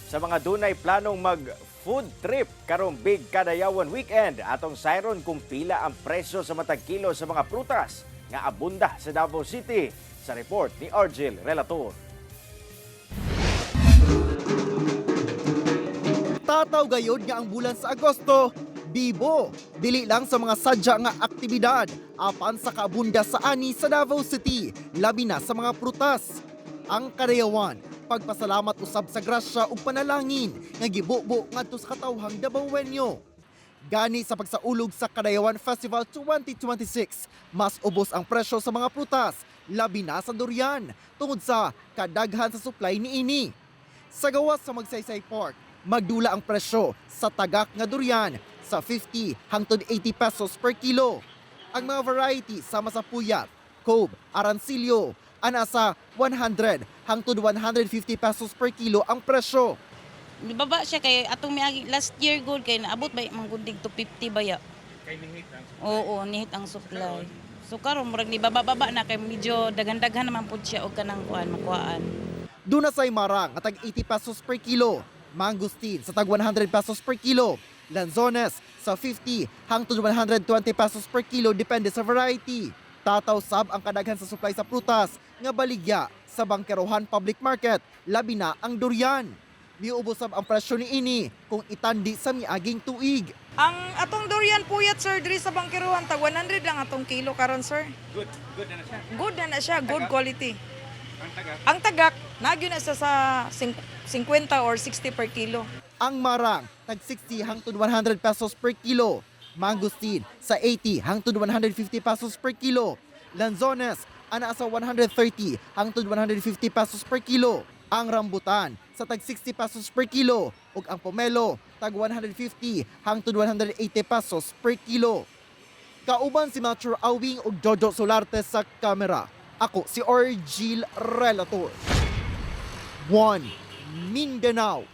sa mga dunay planong mag-food trip karong Big Kadayawan Weekend. Atong siron kung pila ang presyo sa matag kilo sa mga prutas nga abunda sa Davao City. Sa report ni Argel Relator. Tataw gayod nga ang bulan sa Agosto, bibo, dili lang sa mga sadya nga aktibidad, apan sa kaabunda sa ani sa Davao City, labi na sa mga prutas. Ang Kadayawan, pagpasalamat usab sa grasya ug panalangin nga gibubo ngadto sa katawhang Davaoenyo. Gani sa pagsaulog sa Kadayawan Festival 2026, mas ubos ang presyo sa mga prutas, labi na sa durian, tungod sa kadaghan sa supply niini. Sa gawas sa Magsaysay Park, magdula ang presyo sa tagak nga durian sa 50 hangtod 80 pesos per kilo. Ang mga variety sama sa puyat, cove, arancillo, ana sa 100 hangtod 150 pesos per kilo ang presyo. Baba siya kay atong miagi last year good kay naabot ba mga gundig to 50 baya. Kay nihit ang supply. Oo, nihit ang supply. So karon murag ni baba na kay medyo daghan-daghan naman pud siya og kanang kuan makuan. Duna say marang at tag 80 pesos per kilo, mangustin sa tag 100 pesos per kilo, lanzones sa 50 hangtod 120 pesos per kilo depende sa variety. Tataw sab ang kadaghan sa supply sa prutas nga baligya sa Bangkerohan Public Market, labi na ang durian. Miubos sab ang presyo niini kung itandi sa miaging tuig. Ang atong durian puyat sir diri sa Bangkerohan tag 100 lang atong kilo karon sir. Good na na siya. Good na siya, good Tagak? quality. Ang taga. Ang tagak nagyo na siya sa 50 or 60 per kilo. Ang marang tag 60 hangtod 100 pesos per kilo, mangustin sa 80 hangtod 150 pesos per kilo, lanzones ana sa 130 hangtod 150 pesos per kilo, ang rambutan sa tag 60 pesos per kilo ug ang pomelo tag 150 hangtod 180 pesos per kilo. Kauban si Mature Awing ug Jojo Solarte sa kamera. Ako si Argel Relator. 1 Mindanao.